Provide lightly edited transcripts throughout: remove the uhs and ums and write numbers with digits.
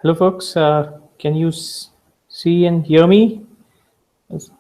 Hello, folks. Can you see and hear me? Yes.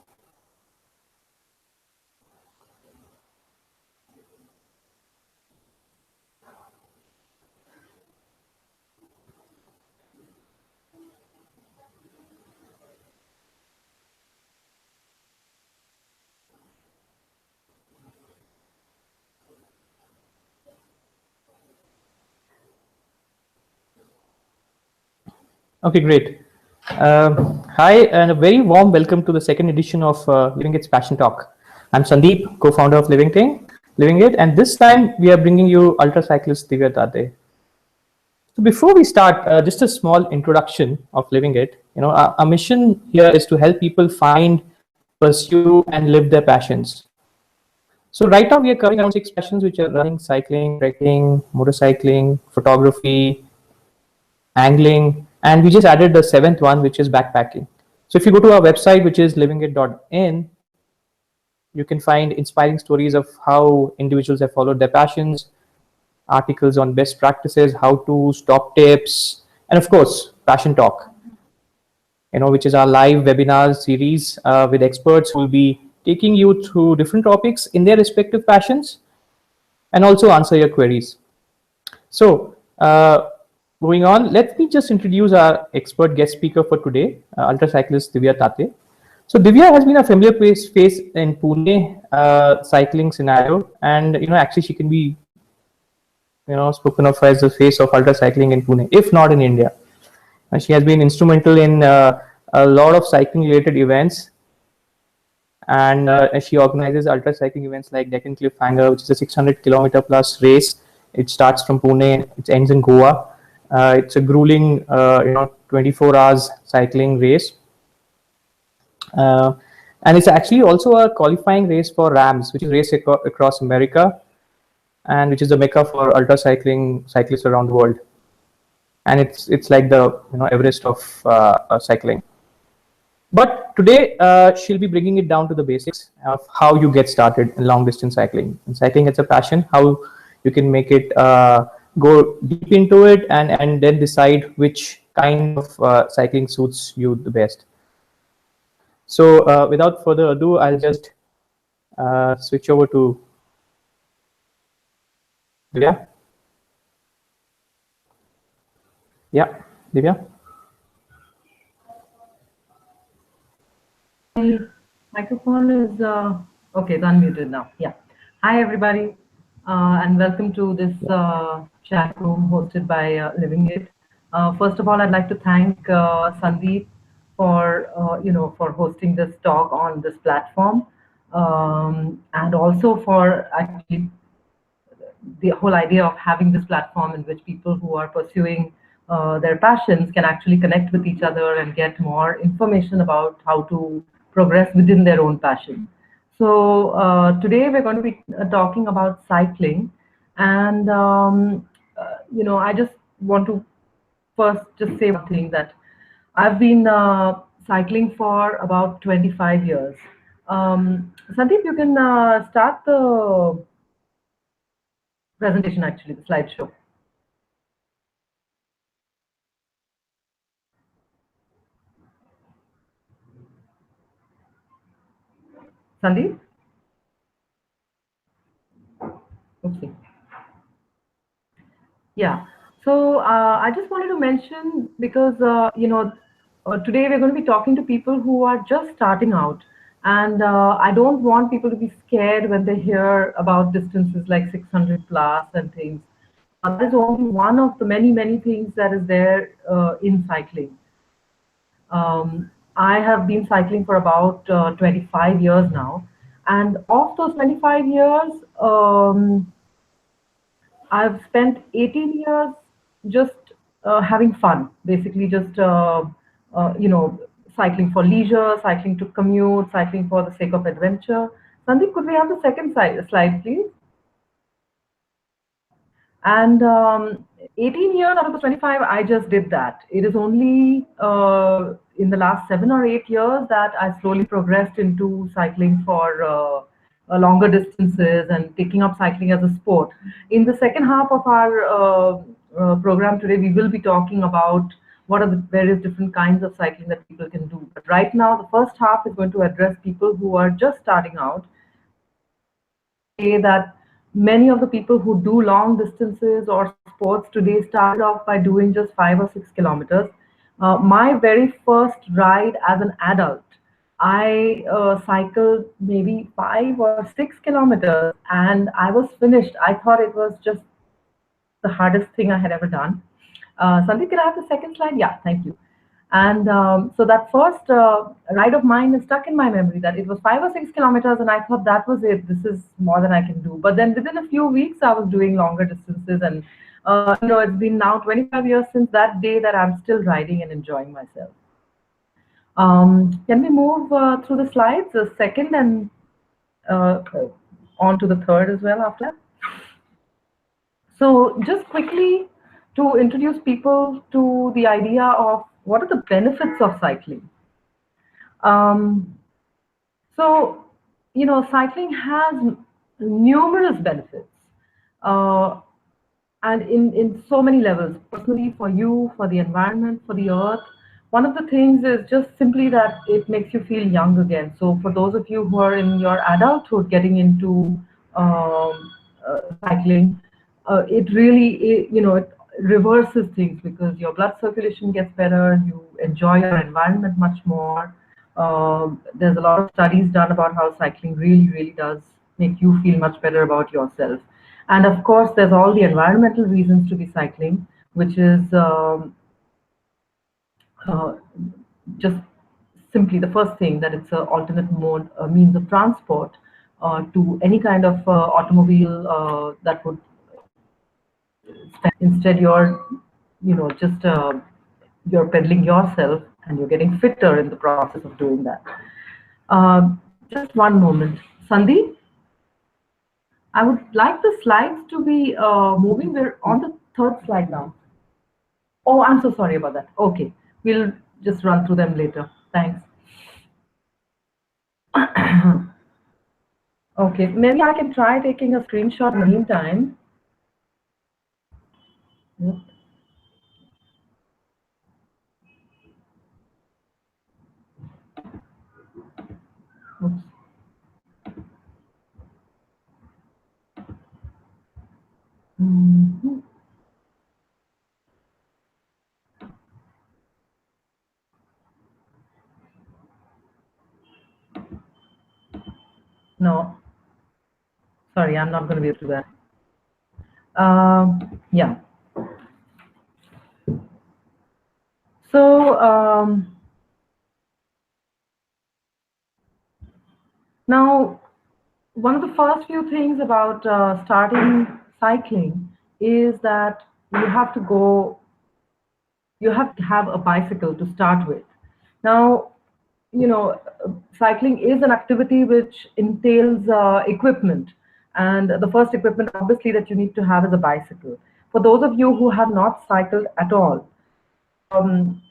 Okay, great. Hi, and a very warm welcome to the second edition of Livingit's Passion Talk. I'm Sandeep, co-founder of Livingit, and this time we are bringing you ultra cyclist Divya Tate. So before we start, just a small introduction of Livingit. Our mission here is to help people find, pursue, and live their passions. So right now we are covering around six passions, which are running, cycling, trekking, motorcycling, photography, angling, and we just added the seventh one, which is backpacking. So if you go to our website, which is livingit.in, you can find inspiring stories of how individuals have followed their passions, articles on best practices, how to top tips, and of course, Passion Talk, which is our live webinar series with experts who will be taking you through different topics in their respective passions and also answer your queries. So, moving on, let me just introduce our expert guest speaker for today, ultra cyclist Divya Tate. So, Divya has been a familiar face in Pune cycling scenario, and actually she can be spoken of as the face of ultra cycling in Pune, if not in India. And she has been instrumental in a lot of cycling related events, and she organizes ultra cycling events like Deccan Cliffhanger, which is a 600-kilometer plus race. It starts from Pune, it ends in Goa. It's a grueling, 24 hours cycling race. And it's actually also a qualifying race for RAMS, which is race across America, and which is the mecca for ultra cyclists around the world. And it's like the Everest of cycling. But today she'll be bringing it down to the basics of how you get started in long distance cycling. And cycling, it's a passion. How you can make it go deep into it and then decide which kind of cycling suits you the best. So without further ado, I'll just switch over to Divya. Yeah, Divya. Microphone is okay. It's unmuted now. Yeah. Hi everybody, and welcome to this chat room hosted by Livingit. First of all, I'd like to thank Sandeep for for hosting this talk on this platform, and also for actually the whole idea of having this platform in which people who are pursuing their passions can actually connect with each other and get more information about how to progress within their own passion. So today we're going to be talking about cycling, and I just want to first just say one thing, that I've been cycling for about 25 years. Sandeep, you can start the presentation, actually, the slideshow. Sandeep? Okay. Yeah. So I just wanted to mention, because today we're going to be talking to people who are just starting out, and I don't want people to be scared when they hear about distances like 600 plus and things. That is only one of the many things that is there in cycling. I have been cycling for about 25 years now, and of those 25 years, I've spent 18 years just having fun, basically just cycling for leisure, cycling to commute, cycling for the sake of adventure. Sandeep, could we have the second slide, please? And 18 years out of the 25, I just did that. It is only in the last 7 or 8 years that I slowly progressed into cycling for longer distances and taking up cycling as a sport. In the second half of our program today, we will be talking about what are the various different kinds of cycling that people can do. But right now, the first half is going to address people who are just starting out. Say that many of the people who do long distances or sports today started off by doing just 5 or 6 kilometers. My very first ride as an adult, I cycled maybe 5 or 6 kilometers and I was finished. I thought it was just the hardest thing I had ever done. Sandeep, can I have the second slide? Yeah, thank you. And so that first ride of mine is stuck in my memory that it was 5 or 6 kilometers, and I thought that was it. This is more than I can do. But then within a few weeks, I was doing longer distances, and it's been now 25 years since that day that I'm still riding and enjoying myself. Can we move through the slides, the second and uh, on to the third as well after that? So just quickly to introduce people to the idea of what are the benefits of cycling. Um, so, cycling has numerous benefits, uh, and in so many levels, personally, for you, for the environment, for the earth. One of the things is just simply that it makes you feel young again. So for those of you who are in your adulthood getting into cycling, it really, it reverses things because your blood circulation gets better, you enjoy your environment much more. There's a lot of studies done about how cycling really, really does make you feel much better about yourself. And of course, there's all the environmental reasons to be cycling, which is uh, just simply the first thing that it's an alternate mode, means of transport to any kind of automobile that would instead just you're pedaling yourself and you're getting fitter in the process of doing that. Just one moment, Sandeep. I would like the slides to be moving. We're on the third slide now. Oh, I'm so sorry about that. Okay, we'll just run through them later. Thanks. Okay, maybe I can try taking a screenshot in the meantime. Yep. Oops. Mhm. No, sorry, I'm not going to be able to do that. Yeah. So now, one of the first few things about starting cycling is that you have to have a bicycle to start with. Now, cycling is an activity which entails equipment, and the first equipment obviously that you need to have is a bicycle. For those of you who have not cycled at all,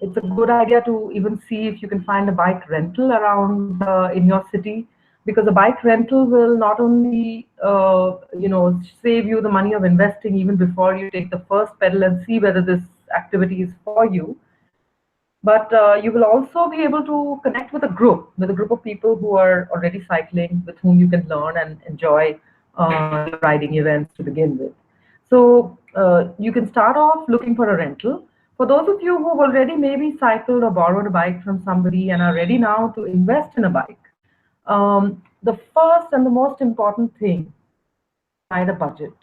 it's a good idea to even see if you can find a bike rental around in your city, because a bike rental will not only save you the money of investing even before you take the first pedal and see whether this activity is for you, but you will also be able to connect with a group of people who are already cycling, with whom you can learn and enjoy riding events to begin with. So you can start off looking for a rental. For those of you who have already maybe cycled or borrowed a bike from somebody and are ready now to invest in a bike, the first and the most important thing, find a budget.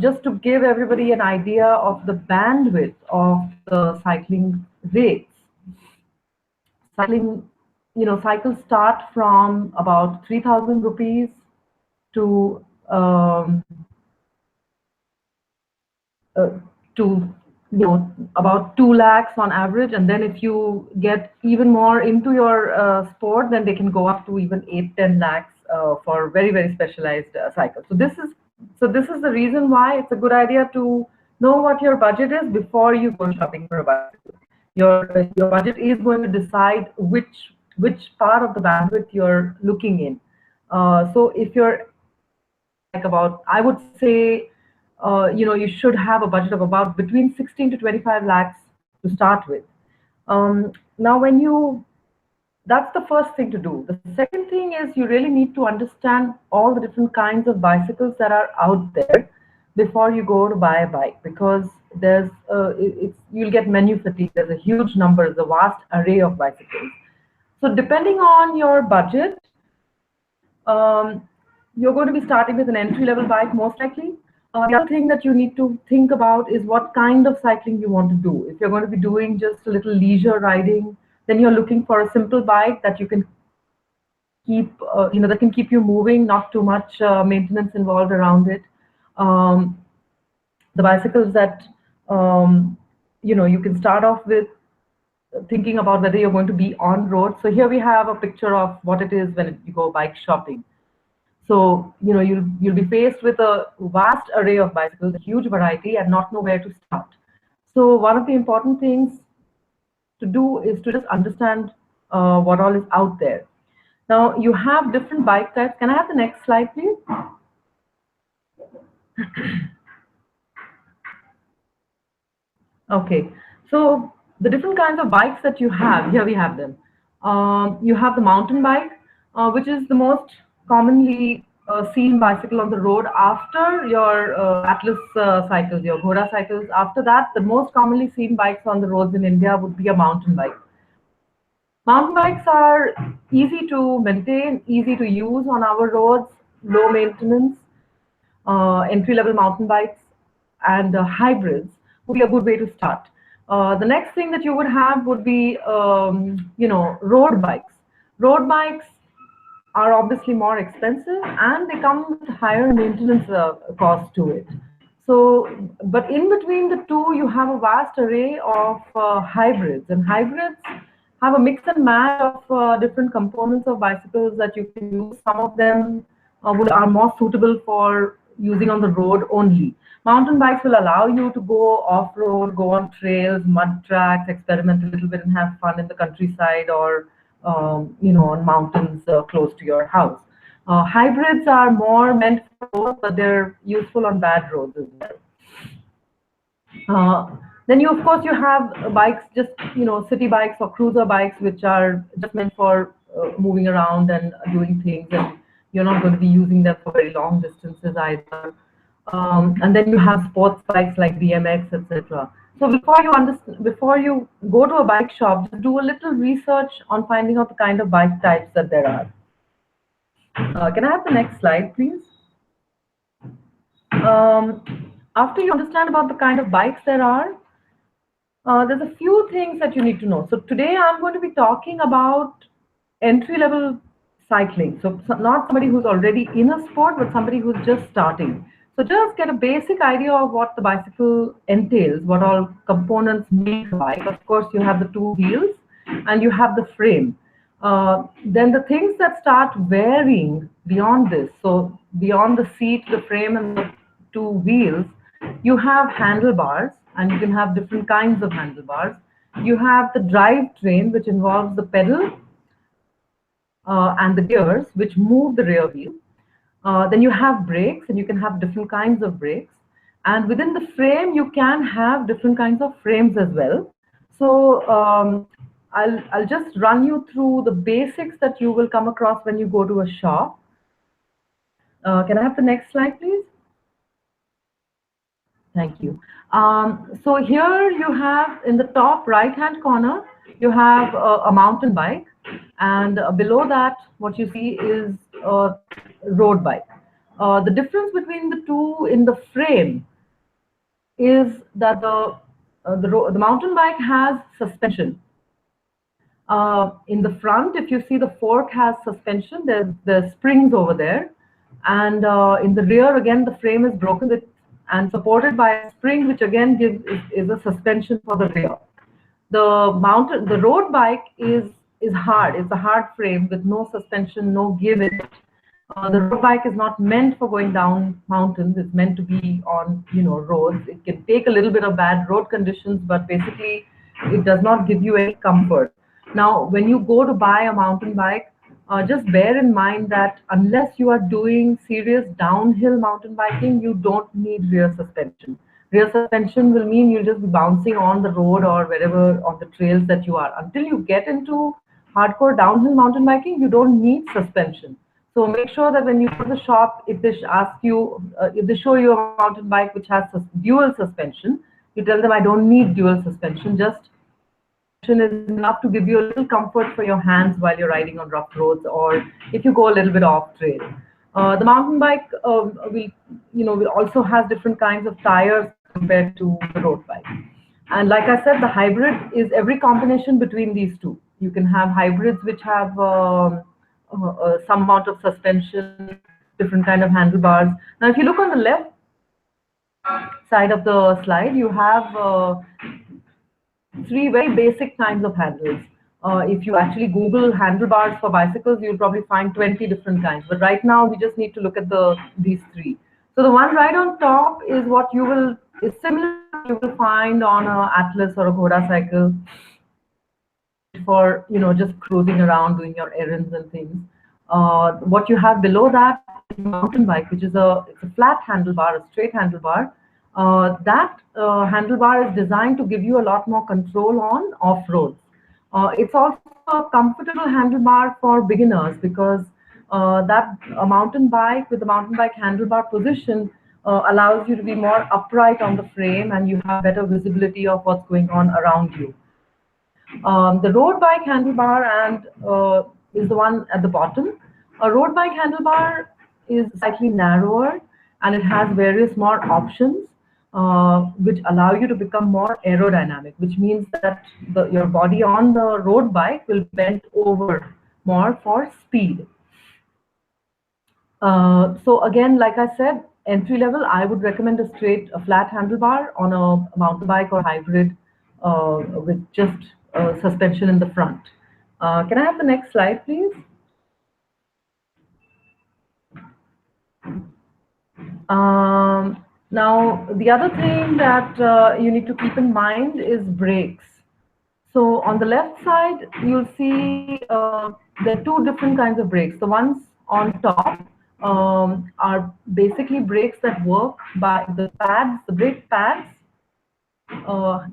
Just to give everybody an idea of the bandwidth of the cycling rates. Cycling, cycles start from about 3,000 rupees to um, uh, to about 2 lakhs on average, and then if you get even more into your sport, then they can go up to even 8-10 lakhs for very, very specialized cycles. So this is the reason why it's a good idea to know what your budget is before you go shopping for a bicycle. Your budget is going to decide which part of the bandwidth you're looking in. So if you're like about, I would say, you should have a budget of about between 16 to 25 lakhs to start with. Now, that's the first thing to do. The second thing is you really need to understand all the different kinds of bicycles that are out there before you go to buy a bike, because you'll get menu fatigue. There's a huge number, there's a vast array of bicycles. So depending on your budget, you're going to be starting with an entry-level bike most likely. The other thing that you need to think about is what kind of cycling you want to do. If you're going to be doing just a little leisure riding, then you're looking for a simple bike that you can keep, that can keep you moving, not too much maintenance involved around it. The bicycles that you can start off with thinking about whether you're going to be on road. So here we have a picture of what it is when you go bike shopping. So you'll be faced with a vast array of bicycles, a huge variety, and not know where to start. So one of the important things to do is to just understand what all is out there. Now you have different bike types. Can I have the next slide, please? Okay, so the different kinds of bikes that you have, here we have them. You have the mountain bike, which is the most commonly seen bicycle on the road after your Atlas cycles, your Ghoda cycles. After that, the most commonly seen bikes on the roads in India would be a mountain bike. Mountain bikes are easy to maintain, easy to use on our roads, low maintenance. Entry-level mountain bikes and hybrids would be a good way to start. The next thing that you would have would be, road bikes. Road bikes are obviously more expensive and they come with higher maintenance cost to it. So, but in between the two, you have a vast array of hybrids, and hybrids have a mix and match of different components of bicycles that you can use. Some of them are more suitable for using on the road only. Mountain bikes will allow you to go off-road, go on trails, mud tracks, experiment a little bit and have fun in the countryside or on mountains close to your house. Hybrids are more meant for roads, but they're useful on bad roads as well. Then of course you have bikes, just city bikes or cruiser bikes, which are just meant for moving around and doing things, and you're not going to be using them for very long distances either. And then you have sports bikes like BMX, etc. So before you go to a bike shop, just do a little research on finding out the kind of bike types that there are. Can I have the next slide, please? After you understand about the kind of bikes there are, there's a few things that you need to know. So today I'm going to be talking about entry-level cycling. So not somebody who's already in a sport, but somebody who's just starting. So just get a basic idea of what the bicycle entails, what all components make a bike. Of course, you have the two wheels and you have the frame. Then the things that start varying beyond this, so beyond the seat, the frame, and the two wheels, you have handlebars, and you can have different kinds of handlebars. You have the drivetrain, which involves the pedal and the gears, which move the rear wheel. Then you have brakes, and you can have different kinds of brakes. And within the frame, you can have different kinds of frames as well. So I'll just run you through the basics that you will come across when you go to a shop. Can I have the next slide, please? Thank you. So here you have, in the top right-hand corner, you have a mountain bike, and below that, what you see is a road bike. The difference between the two in the frame is that the mountain bike has suspension. In the front, if you see, the fork has suspension. There's springs over there, and in the rear, again, the frame is broken and supported by a spring, which again is a suspension for the rear. The road bike is hard. It's a hard frame with no suspension, no give in it. The road bike is not meant for going down mountains. It's meant to be on roads. It can take a little bit of bad road conditions, but basically it does not give you any comfort. Now, when you go to buy a mountain bike, just bear in mind that unless you are doing serious downhill mountain biking, you don't need rear suspension. Rear suspension will mean you'll just be bouncing on the road or wherever on the trails that you are. Until you get into hardcore downhill mountain biking, you don't need suspension. So make sure that when you go to the shop, if they ask you, if they show you a mountain bike which has dual suspension, you tell them I don't need dual suspension. Just is enough to give you a little comfort for your hands while you're riding on rough roads or if you go a little bit off trail. The mountain bike will also has different kinds of tires compared to the road bike. And like I said, the hybrid is every combination between these two. You can have hybrids which have some amount of suspension, different kind of handlebars. Now, if you look on the left side of the slide, you have three very basic kinds of handles. If you actually Google handlebars for bicycles, you'll probably find 20 different kinds. But right now, we just need to look at these three. So the one right on top is what is similar to you will find on a Atlas or a Ghoda cycle for just cruising around, doing your errands and things. What you have below that is a mountain bike, which is it's a flat handlebar, a straight handlebar. That handlebar is designed to give you a lot more control on off-roads. It's also a comfortable handlebar for beginners because a mountain bike with the mountain bike handlebar position allows you to be more upright on the frame and you have better visibility of what's going on around you. The road bike handlebar is the one at the bottom. A road bike handlebar is slightly narrower and it has various more options which allow you to become more aerodynamic, which means that your body on the road bike will bend over more for speed. So again, like I said, entry level, I would recommend a flat handlebar on a mountain bike or hybrid with just suspension in the front. Can I have the next slide, please? Now, the other thing that you need to keep in mind is brakes. So on the left side, you'll see there are two different kinds of brakes. The ones on top are basically brakes that work by the pads, the brake pads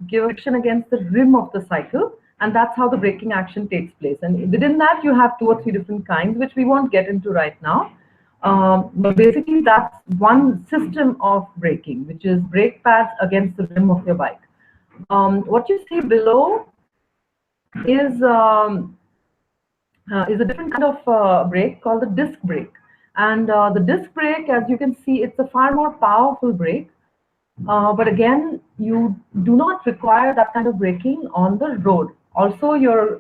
give friction against the rim of the cycle, and that's how the braking action takes place. And within that, you have 2 or 3 different kinds, which we won't get into right now. But basically, that's one system of braking, which is brake pads against the rim of your bike. What you see below is a different kind of brake called the disc brake. And the disc brake, as you can see, it's a far more powerful brake. But again, you do not require that kind of braking on the road. Also,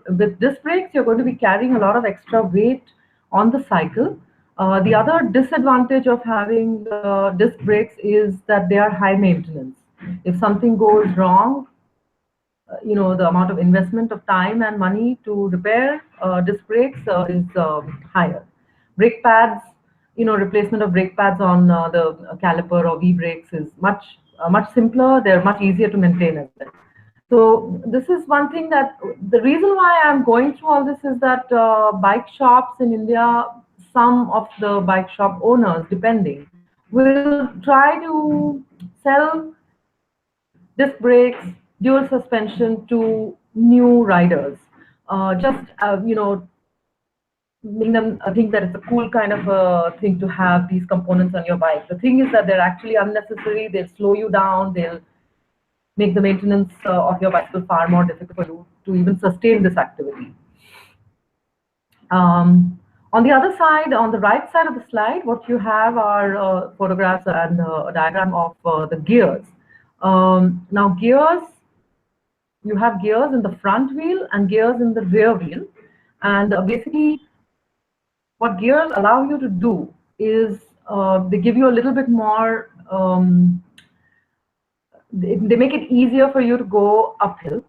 with disc brakes, you're going to be carrying a lot of extra weight on the cycle. The other disadvantage of having disc brakes is that they are high maintenance. If something goes wrong, the amount of investment of time and money to repair disc brakes is higher. Brake pads, replacement of brake pads on the caliper or V brakes is much simpler. They're much easier to maintain as well. So this is one thing that the reason why I'm going through all this is that bike shops in India, some of the bike shop owners, depending, will try to sell disc brakes, dual suspension to new riders. Making them think that it's a cool kind of a thing to have these components on your bike. The thing is that they're actually unnecessary. They'll slow you down. They'll make the maintenance of your bicycle far more difficult for you to even sustain this activity. On the other side, on the right side of the slide, what you have are photographs and a diagram of the gears. Now, gears, you have gears in the front wheel and gears in the rear wheel. And basically, what gears allow you to do is they give you a little bit more, they make it easier for you to go uphill.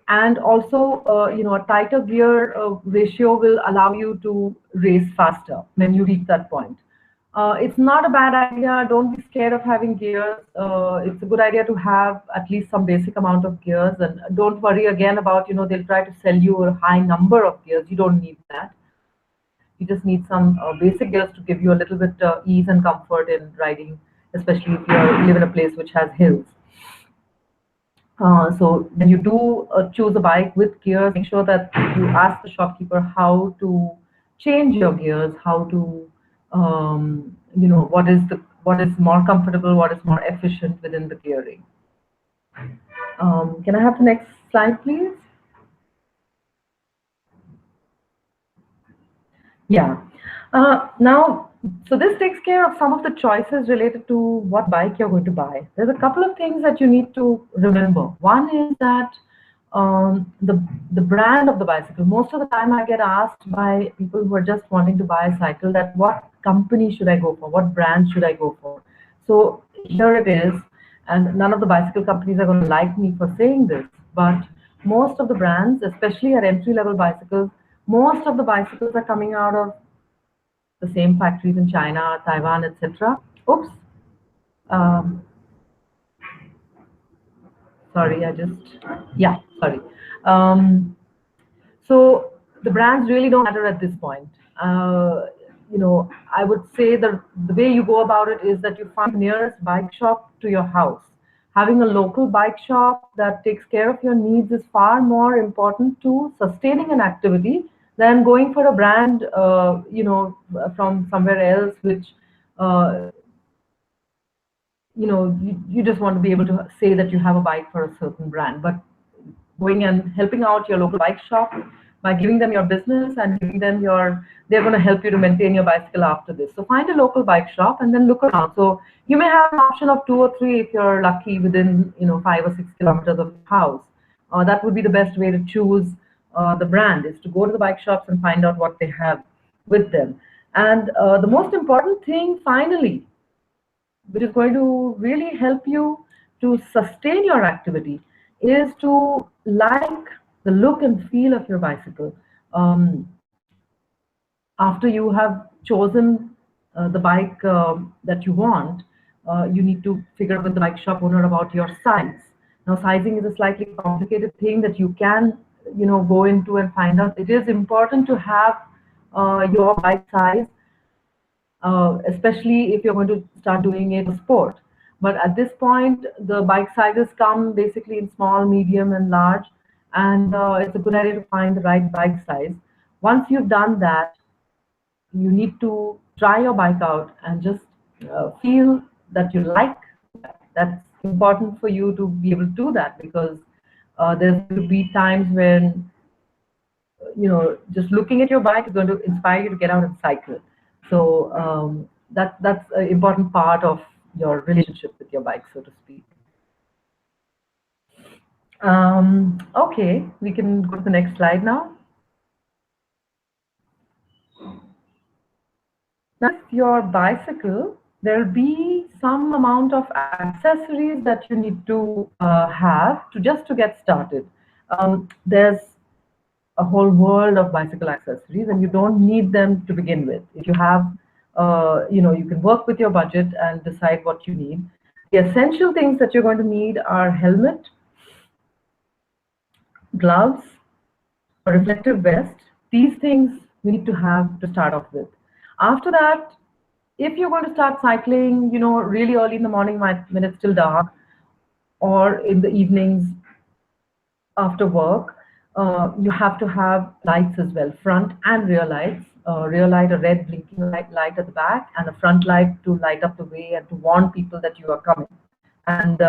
And also, a tighter gear ratio will allow you to race faster when you reach that point. It's not a bad idea. Don't be scared of having gears. It's a good idea to have at least some basic amount of gears. And don't worry again about, they'll try to sell you a high number of gears. You don't need that. You just need some basic gears to give you a little bit ease and comfort in riding especially if you live in a place which has hills. So when you do choose a bike with gears, make sure that you ask the shopkeeper how to change your gears, how to, what is more comfortable, what is more efficient within the gearing. Can I have the next slide, please? Yeah. Now, so this takes care of some of the choices related to what bike you're going to buy. There's a couple of things that you need to remember. One is that the brand of the bicycle. Most of the time, I get asked by people who are just wanting to buy a cycle that what company should I go for? What brand should I go for? So here it is, and none of the bicycle companies are going to like me for saying this, but most of the brands, especially at entry-level bicycles, most of the bicycles are coming out of the same factories in China, Taiwan, etc. Oops. Um, Sorry, yeah, sorry. Um, so the brands really don't matter at this point. I would say that the way you go about it is that you find the nearest bike shop to your house. Having a local bike shop that takes care of your needs is far more important to sustaining an activity than going for a brand, from somewhere else, which uh, you just want to be able to say that you have a bike for a certain brand, but going and helping out your local bike shop by giving them your business and giving them they're going to help you to maintain your bicycle after this. So find a local bike shop and then look around. So you may have an option of 2 or 3 if you're lucky within 5 or 6 kilometers of your house. That would be the best way to choose the brand, is to go to the bike shops and find out what they have with them. And the most important thing, finally, which is going to really help you to sustain your activity, is to like the look and feel of your bicycle. After you have chosen the bike that you want, you need to figure out with the bike shop owner about your size. Now, sizing is a slightly complicated thing that you can, go into and find out. It is important to have your bike size, especially if you're going to start doing it for sport. But at this point, the bike sizes come basically in small, medium, and large, and it's a good idea to find the right bike size. Once you've done that, you need to try your bike out and just feel that you like that. That's important for you to be able to do that, because there's going to be times when just looking at your bike is going to inspire you to get out and cycle. So that's an important part of your relationship with your bike, so to speak. Okay, we can go to the next slide now. Now, with your bicycle, there'll be some amount of accessories that you need to have to get started. There's a whole world of bicycle accessories, and you don't need them to begin with. If you have, you can work with your budget and decide what you need. The essential things that you're going to need are helmet, gloves, a reflective vest. These things you need to have to start off with. After that, if you're going to start cycling, really early in the morning when it's still dark, or in the evenings after work, you have to have lights as well, front and rear lights. Rear light, a red blinking light at the back, and a front light to light up the way and to warn people that you are coming. And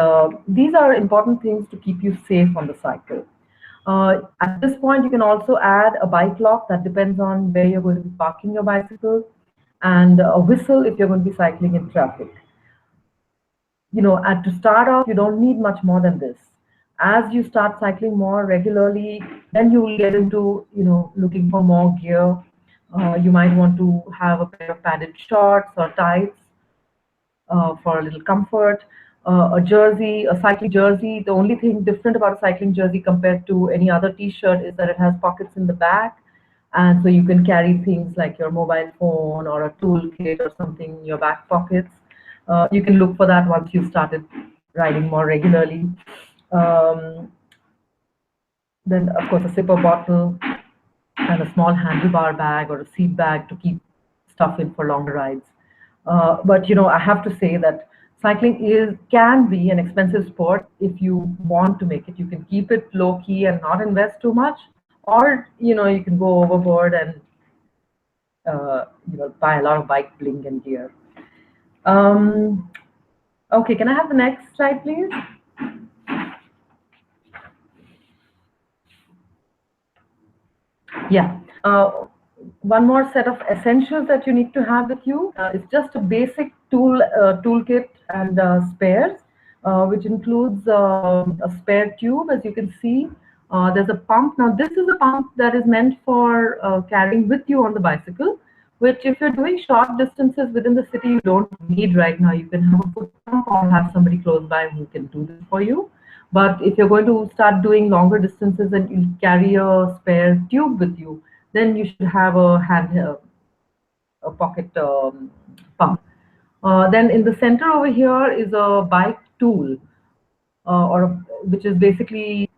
these are important things to keep you safe on the cycle. At this point, you can also add a bike lock. That depends on where you're going to be parking your bicycle, and a whistle if you're going to be cycling in traffic. To start off, you don't need much more than this. As you start cycling more regularly, then you will get into, looking for more gear. You might want to have a pair of padded shorts or tights for a little comfort. A jersey, a cycling jersey. The only thing different about a cycling jersey compared to any other t-shirt is that it has pockets in the back. And so you can carry things like your mobile phone or a toolkit or something in your back pockets. You can look for that once you've started riding more regularly. Then, of course, a zipper bottle and a small handlebar bag or a seat bag to keep stuff in for longer rides. But I have to say that cycling can be an expensive sport. If you want to make it, you can keep it low key and not invest too much, or you can go overboard and buy a lot of bike bling and gear. Um, okay, can I have the next slide, please? Yeah. One more set of essentials that you need to have with you. It's just a basic toolkit and spares, which includes a spare tube, as you can see. There's a pump. Now, this is a pump that is meant for carrying with you on the bicycle, which if you're doing short distances within the city, you don't need right now. You can have a foot pump or have somebody close by who can do this for you. But if you're going to start doing longer distances and you carry a spare tube with you, then you should have a pocket pump. Then in the center over here is a bike tool, which is basically,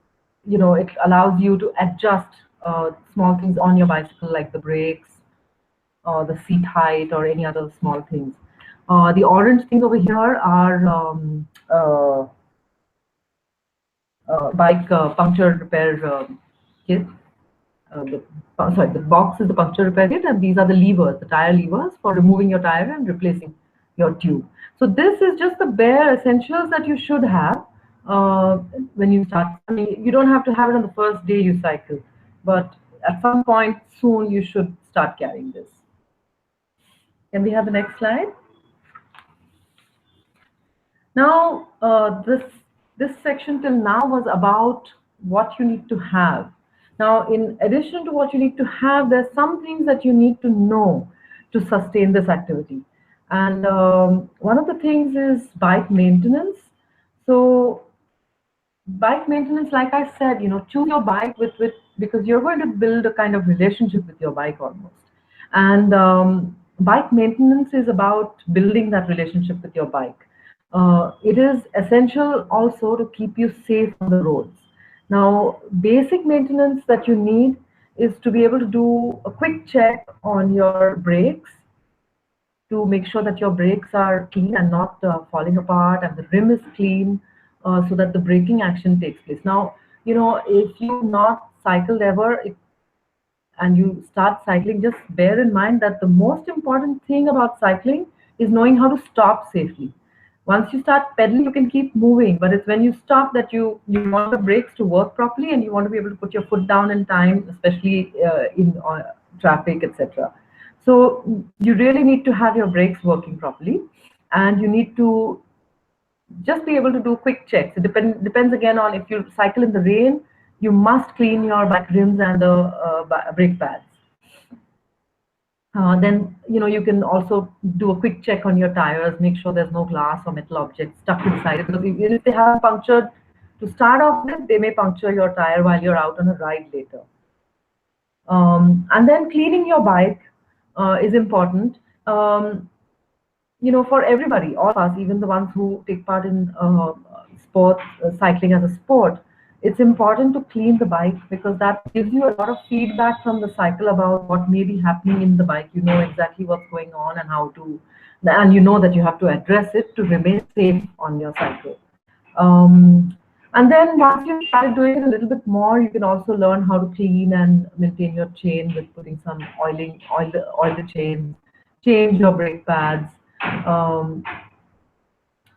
it allows you to adjust small things on your bicycle, like the brakes, the seat height, or any other small things. The orange things over here are bike puncture repair kit. The box is the puncture repair kit, and these are the levers, the tire levers for removing your tire and replacing your tube. So this is just the bare essentials that you should have when you start. I mean, you don't have to have it on the first day you cycle, but at some point soon you should start carrying this. Can we have the next slide? Now, this section till now was about what you need to have. Now, in addition to what you need to have, there's some things that you need to know to sustain this activity. And one of the things is bike maintenance. So, bike maintenance, like I said, choose your bike because you're going to build a kind of relationship with your bike almost. And bike maintenance is about building that relationship with your bike. It is essential also to keep you safe on the roads. Now, basic maintenance that you need is to be able to do a quick check on your brakes to make sure that your brakes are clean and not falling apart, and the rim is clean, so that the braking action takes place. Now, if you've not cycled ever, and you start cycling, just bear in mind that the most important thing about cycling is knowing how to stop safely. Once you start pedaling, you can keep moving, but it's when you stop that you want the brakes to work properly, and you want to be able to put your foot down in time, especially in traffic, etc. So you really need to have your brakes working properly, and you need to just be able to do quick checks. It depends again on, if you cycle in the rain, you must clean your bike rims and the brake pads. Then you can also do a quick check on your tires, make sure there's no glass or metal objects stuck inside it, because even if they haven't punctured to start off with, they may puncture your tire while you're out on a ride later. And then cleaning your bike is important. For everybody, all of us, even the ones who take part in sports, cycling as a sport, it's important to clean the bike, because that gives you a lot of feedback from the cycle about what may be happening in the bike. You know exactly what's going on and and you know that you have to address it to remain safe on your cycle. And then once you started doing it a little bit more, you can also learn how to clean and maintain your chain with putting some oil the chain, change your brake pads.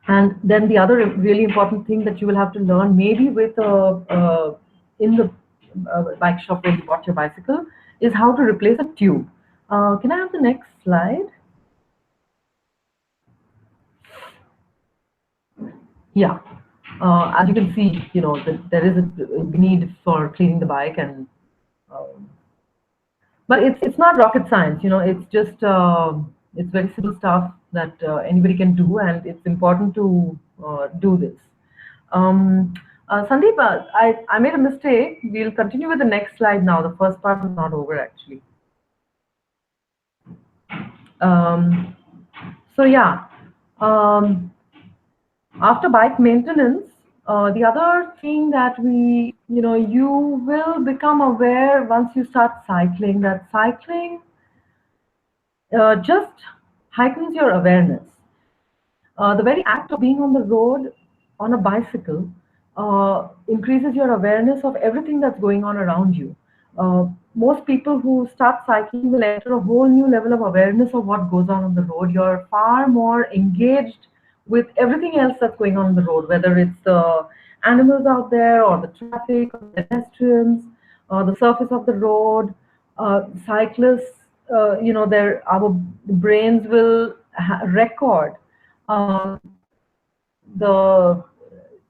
And then the other really important thing that you will have to learn, maybe with in the bike shop where you bought your bicycle, is how to replace a tube. Can I have the next slide? Yeah. As you can see, there is a need for cleaning the bike, and but it's not rocket science. It's just it's very simple stuff that anybody can do, and it's important to do this. Sandeep, I made a mistake. We'll continue with the next slide now. The first part is not over, actually. So yeah, after bike maintenance, the other thing that you will become aware once you start cycling, that cycling just heightens your awareness. The very act of being on the road on a bicycle increases your awareness of everything that's going on around you. Most people who start cycling will enter a whole new level of awareness of what goes on the road. You're far more engaged with everything else that's going on the road, whether it's the animals out there or the traffic, or the pedestrians, or the surface of the road. Cyclists, our brains will record um, the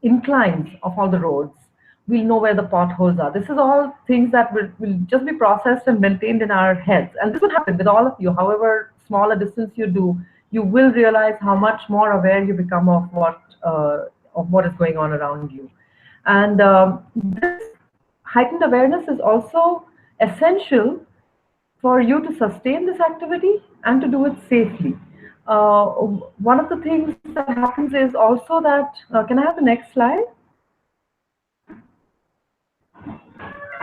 inclines of all the roads. We'll know where the potholes are. This is all things that will just be processed and maintained in our heads. And this will happen with all of you. However small a distance you do, you will realize how much more aware you become of what is going on around you. And this heightened awareness is also essential for you to sustain this activity and to do it safely. One of the things that happens is also that, can I have the next slide?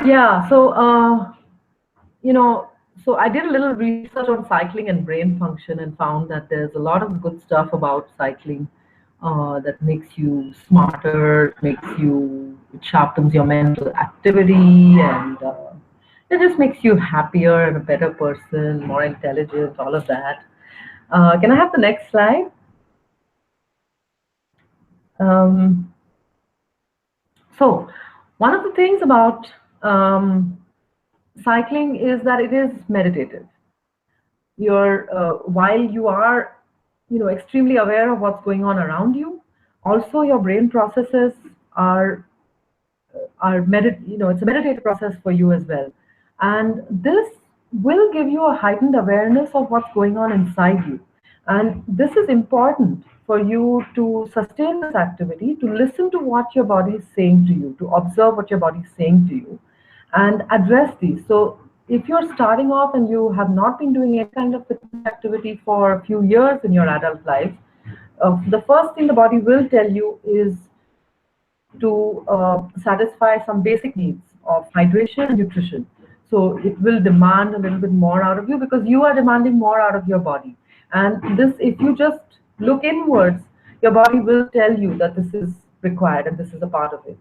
Yeah, so, so I did a little research on cycling and brain function and found that there's a lot of good stuff about cycling that makes you smarter, it sharpens your mental activity, and it just makes you happier and a better person, more intelligent, all of that. Can I have the next slide? Um, so, one of the things about cycling is that it is meditative. While you are, extremely aware of what's going on around you, also your brain processes are it's a meditative process for you as well, and this will give you a heightened awareness of what's going on inside you. And this is important for you to sustain this activity, to listen to what your body is saying to you, to observe what your body is saying to you, and address these. So if you're starting off and you have not been doing any kind of fitness activity for a few years in your adult life, the first thing the body will tell you is to satisfy some basic needs of hydration and nutrition. So it will demand a little bit more out of you because you are demanding more out of your body. And this, if you just look inwards, your body will tell you that this is required and this is a part of it.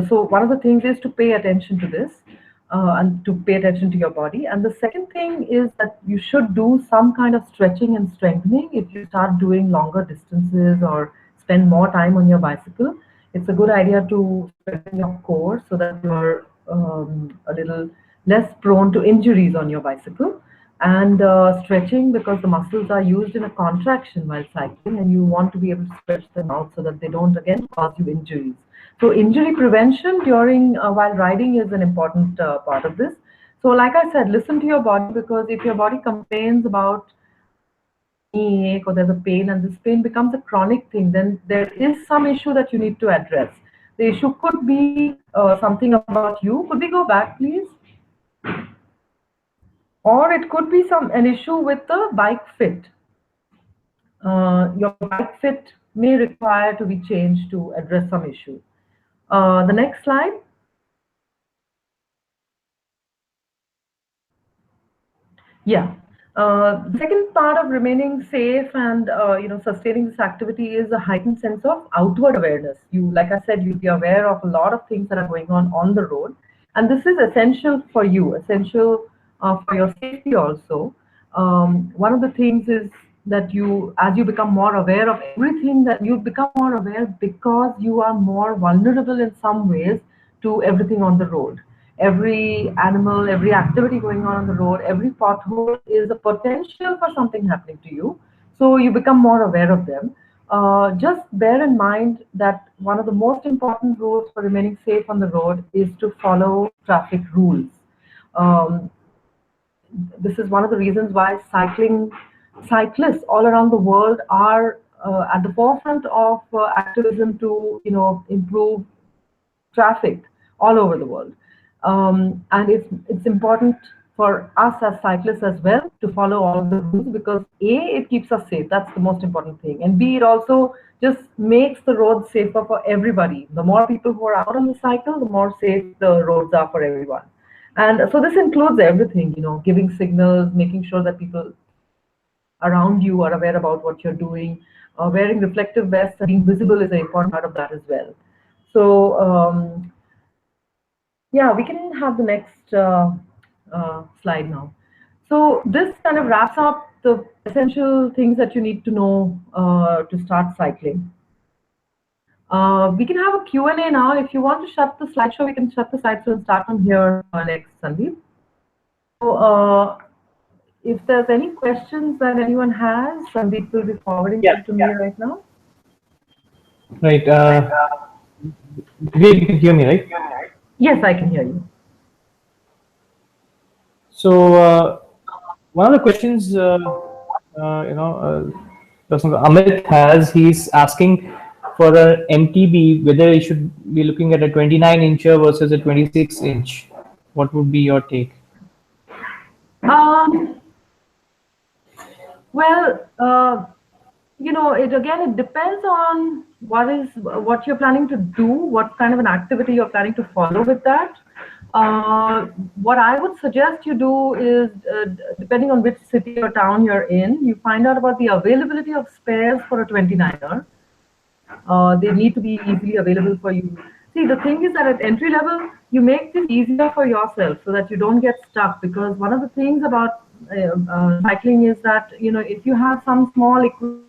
So one of the things is to pay attention to this and to pay attention to your body. And the second thing is that you should do some kind of stretching and strengthening if you start doing longer distances or spend more time on your bicycle. It's a good idea to strengthen your core so that you're a little less prone to injuries on your bicycle. And stretching, because the muscles are used in a contraction while cycling, and you want to be able to stretch them out so that they don't again cause you injuries. So injury prevention during while riding is an important part of this. So like I said, listen to your body, because if your body complains about knee ache or there's a pain and this pain becomes a chronic thing, then there is some issue that you need to address. The issue could be something about you. Could we go back, please? Or it could be an issue with the bike fit. Your bike fit may require to be changed to address some issue. The next slide. Yeah. The second part of remaining safe and sustaining this activity is a heightened sense of outward awareness. Like I said, you'll be aware of a lot of things that are going on the road, and this is essential for you, essential for your safety also. One of the things is that as you become more aware of everything, that you become more aware because you are more vulnerable in some ways to everything on the road. Every animal, every activity going on the road, every pothole is a potential for something happening to you. So you become more aware of them. Just bear in mind that one of the most important rules for remaining safe on the road is to follow traffic rules. This is one of the reasons why cyclists all around the world are at the forefront of activism to improve traffic all over the world. And it's important for us as cyclists as well to follow all the rules, because A, it keeps us safe. That's the most important thing. And B, it also just makes the roads safer for everybody. The more people who are out on the cycle, the more safe the roads are for everyone. And so this includes everything, giving signals, making sure that people around you are aware about what you're doing. Wearing reflective vests and being visible is an important part of that as well. So yeah, we can have the next slide now. So this kind of wraps up the essential things that you need to know to start cycling. We can have a Q&A now. If you want to shut the slideshow, we can shut the slideshow and start from here next, Sandeep. So if there's any questions that anyone has, Sandeep will be forwarding them to me right now. Right. You can hear me, right? Yes, I can hear you. So one of the questions, Amit has, he's asking for a MTB whether he should be looking at a 29-incher versus a 26-inch. What would be your take? Well, it depends on what you're planning to do, what kind of an activity you're planning to follow with that. What I would suggest you do is, depending on which city or town you're in, you find out about the availability of spares for a 29er. They need to be easily available for you. See, the thing is that at entry level, you make this easier for yourself so that you don't get stuck. Because one of the things about cycling is that, if you have some small equipment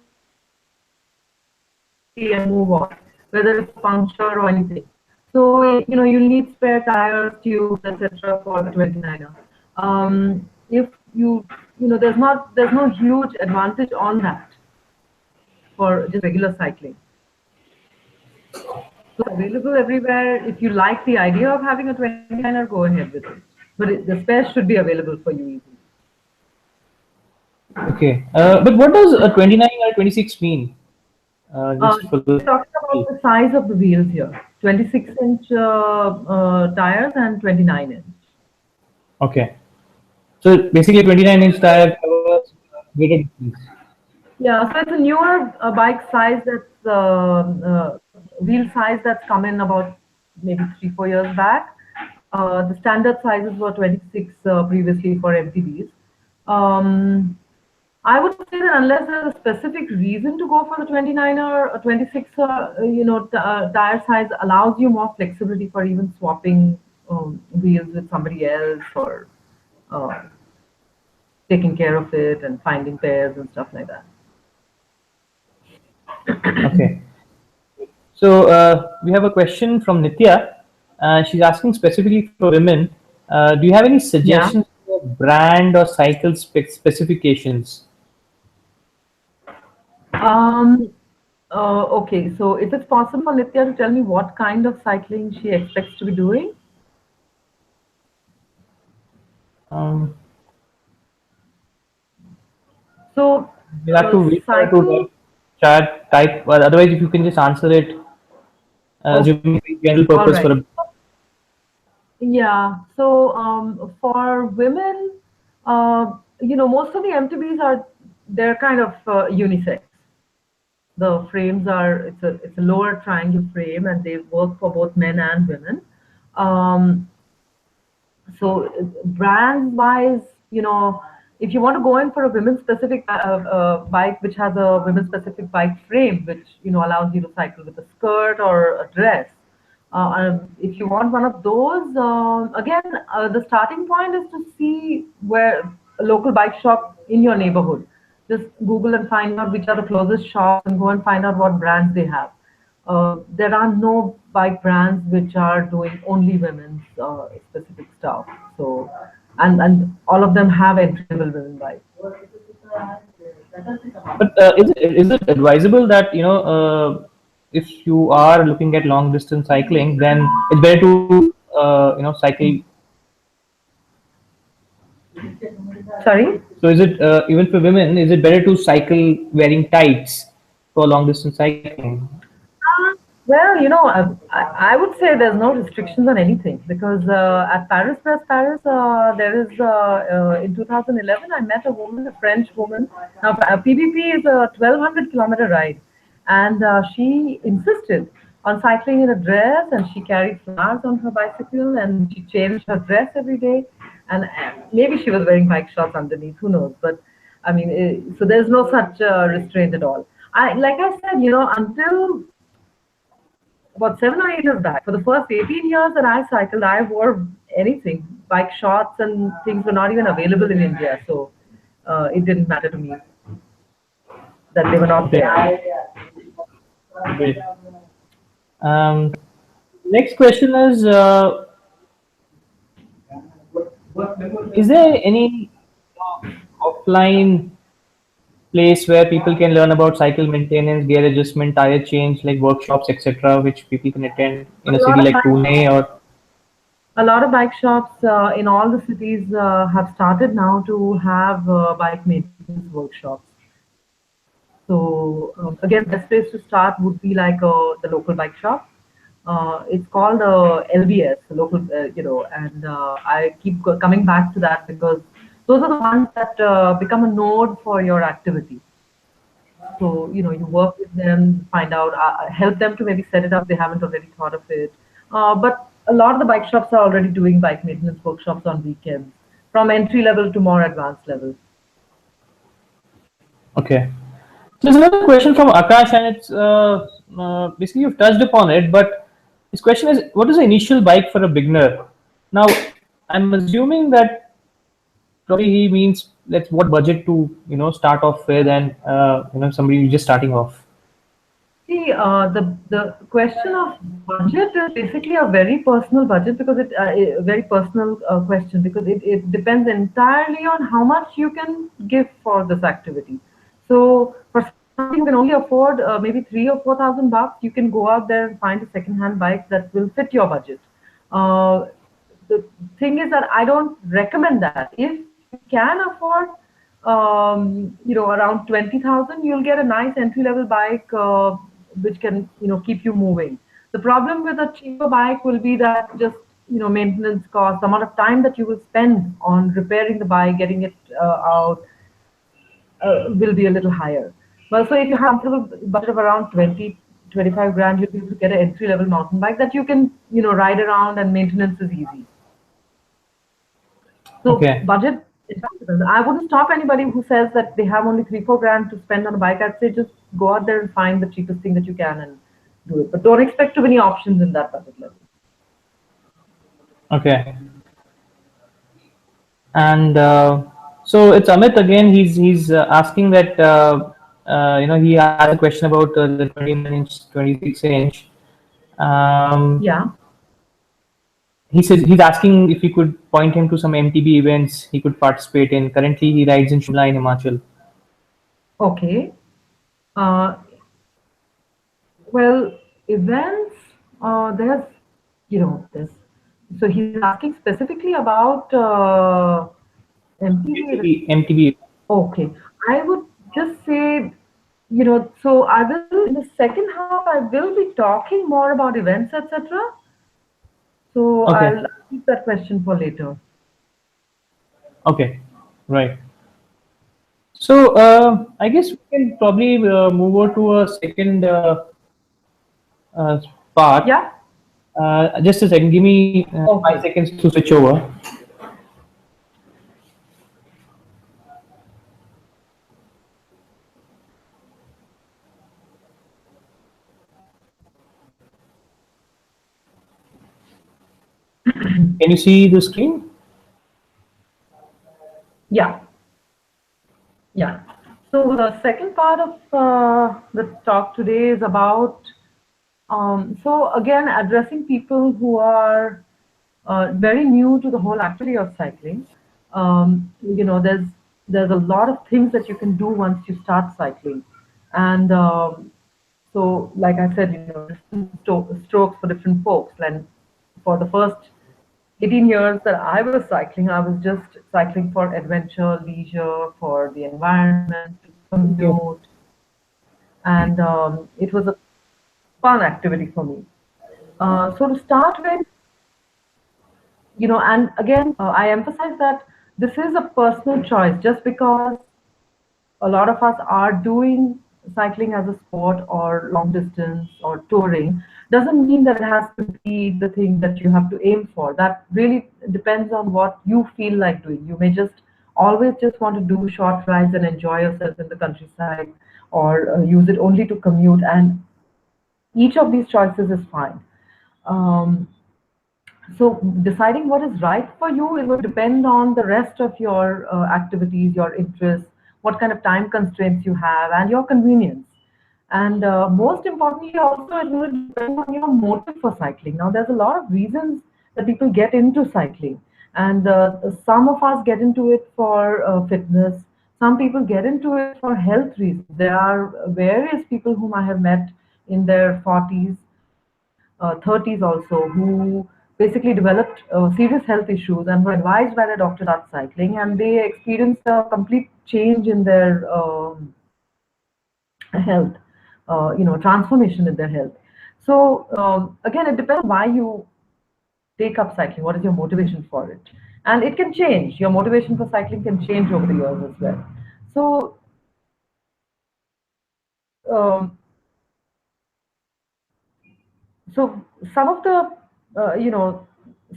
and move on, whether it's puncture or anything. So, you need spare tires, tubes, etc. for the 29er. If there's no huge advantage on that for just regular cycling. So available everywhere. If you like the idea of having a 29er, go ahead with it. But the spares should be available for you easily. Okay. But what does a 29 or 26 mean? Just for we're talking about the size of the wheels here. 26-inch tires and 29-inch. Okay. So basically 29-inch tire covers greater distance. Yeah, so it's a newer bike size that's wheel size that's come in about maybe 3-4 years back. The standard sizes were 26 previously for MTBs. I would say that unless there's a specific reason to go for the 29er or 26, tire size allows you more flexibility for even swapping wheels with somebody else or taking care of it and finding pairs and stuff like that. Okay. So we have a question from Nitya. She's asking specifically for women. Do you have any suggestions for brand or cycle specifications? Okay, so if it's possible for Nitya to tell me what kind of cycling she expects to be doing? So we'll have to wait for to chat type. Well, otherwise, if you can just answer it, assuming general purpose for a. Yeah. So for women, most of the MTBs they're kind of unisex. The frames it's a lower triangle frame, and they work for both men and women. So brand wise, if you want to go in for a women specific bike which has a women specific bike frame, which allows you to cycle with a skirt or a dress, if you want one of those, again, the starting point is to see where a local bike shop in your neighborhood. Just Google and find out which are the closest shops and go and find out what brands they have. There are no bike brands which are doing only women's specific stuff. So, and all of them have entry-level women bikes. But is it advisable that if you are looking at long distance cycling, then it's better to cycle? Sorry. So is it even for women? Is it better to cycle wearing tights for long distance cycling? Well, I would say there's no restrictions on anything because at Paris-Brest-Paris, there is in 2011 I met a woman, a French woman. Now PBP is a 1,200-kilometer ride, and she insisted on cycling in a dress, and she carried flowers on her bicycle, and she changed her dress every day, and maybe she was wearing bike shorts underneath, who knows? But I mean, so there's no such restraint at all. Like I said, until about 7 or 8 years back, for the first 18 years that I cycled, I wore anything. Bike shorts and things were not even available in India, so it didn't matter to me that they were not Okay. there. Great. Um, Next question is there any offline place where people can learn about cycle maintenance, gear adjustment, tire change, like workshops, etc., which people can attend in A a lot city of like bike, Pune or a lot of bike shops in all the cities have started now to have bike maintenance workshops. So again, the best place to start would be like the local bike shop. It's called LBS, local, and I keep coming back to that because those are the ones that become a node for your activity. So you work with them, find out, help them to maybe set it up. They haven't already thought of it, but a lot of the bike shops are already doing bike maintenance workshops on weekends, from entry level to more advanced level. okay. So there's another question from Akash, and it's basically you've touched upon it, but his question is, what is the initial bike for a beginner? Now, I'm assuming that probably he means that's what budget to start off with, and somebody who's just starting off. See, the question of budget is basically a very personal budget because a very personal question because it depends entirely on how much you can give for this activity. So for somebody who can only afford maybe 3 or 4 thousand bucks, you can go out there and find a second-hand bike that will fit your budget. Uh, the thing is that I don't recommend that. If you can afford, around 20,000, you'll get a nice entry-level bike which can, keep you moving. The problem with a cheaper bike will be that just, maintenance cost, the amount of time that you will spend on repairing the bike, getting it out, will be a little higher. Well, so if you have a comfortable budget of around 20, 25 grand, you'll be able to get an entry level mountain bike that you can, ride around and maintenance is easy. So Okay. budget is factor. I wouldn't stop anybody who says that they have only 3, 4 grand to spend on a bike. I'd say just go out there and find the cheapest thing that you can and do it. But don't expect too many options in that budget level. Okay. And so it's Amit again. He's asking that he has a question about the 29-inch, 26-inch. Um, Yeah. he says he's asking if you could point him to some MTB events he could participate in. Currently, he rides in Shimla in Himachal. Okay. Uh, well, events. There's, there's. So he's asking specifically about MTV. MTB. Okay. I would just say, so I will, in the second half, I will be talking more about events, etc. So Okay. I'll keep that question for later. Okay. Right. So I guess we can probably move over to a second uh, part. Yeah. Just a second. Give me 5 seconds Okay. to switch over. Can you see the screen? Yeah. Yeah. So the second part of the talk today is about, so again, addressing people who are very new to the whole activity of cycling. There's a lot of things that you can do once you start cycling, and so like I said, different strokes for different folks. And for the first 18 years that I was cycling, I was just cycling for adventure, leisure, for the environment, to Okay. commute, and it was a fun activity for me. So to start with, and again, I emphasize that this is a personal choice. Just because a lot of us are doing cycling as a sport or long distance or touring doesn't mean that it has to be the thing that you have to aim for. That really depends on what you feel like doing. You may just always just want to do short rides and enjoy yourself in the countryside, or use it only to commute. And each of these choices is fine. Um, so deciding what is right for you is going to depend on the rest of your activities, your interests, what kind of time constraints you have, and your convenience. And most importantly, also, it will depend on your motive for cycling. Now, there's a lot of reasons that people get into cycling, and some of us get into it for fitness. Some people get into it for health reasons. There are various people whom I have met in their 40s, 30s also, who basically developed serious health issues and were advised by their doctor to start cycling, and they experienced a complete change in their health, transformation in their health. So again, it depends why you take up cycling. What is your motivation for it? And it can change. Your motivation for cycling can change over the years as well. So um, so some of the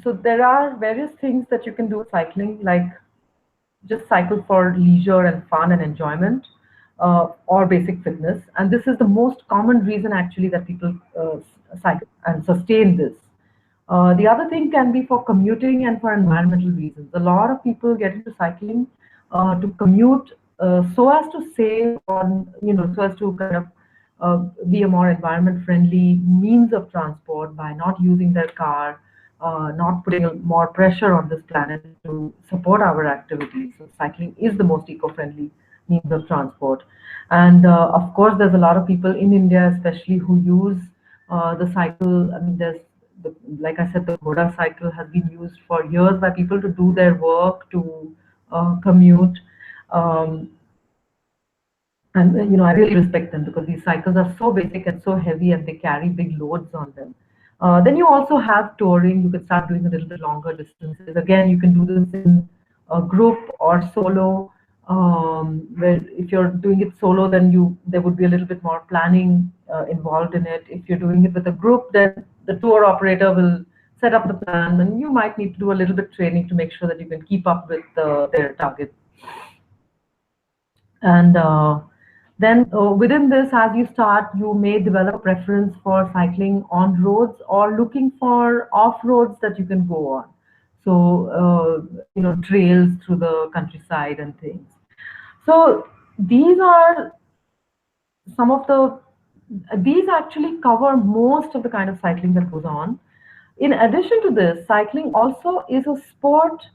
so there are various things that you can do with cycling, like just cycle for leisure and fun and enjoyment, or basic fitness. And this is the most common reason actually that people cycle and sustain this. The other thing can be for commuting and for environmental reasons. A lot of people get into cycling to commute, so as to save on, so as to kind of be a more environment friendly means of transport by not using their car, not putting more pressure on this planet to support our activities. So cycling is the most eco-friendly means of transport. And of course, there's a lot of people in India, especially, who use the cycle. I mean, like I said, the Ghoda cycle has been used for years by people to do their work, to commute. Um, and I really respect them, because these cycles are so basic and so heavy, and they carry big loads on them. Then you also have touring. You can start doing a little bit longer distances. Again, you can do this in a group or solo. Where if you're doing it solo, then there would be a little bit more planning involved in it. If you're doing it with a group, then the tour operator will set up the plan, and you might need to do a little bit training to make sure that you can keep up with their target. And then within this, as you start, you may develop a preference for cycling on roads, or looking for off roads that you can go on. So, trails through the countryside and things. So these are some of these actually cover most of the kind of cycling that goes on. In addition to this, cycling also is a sport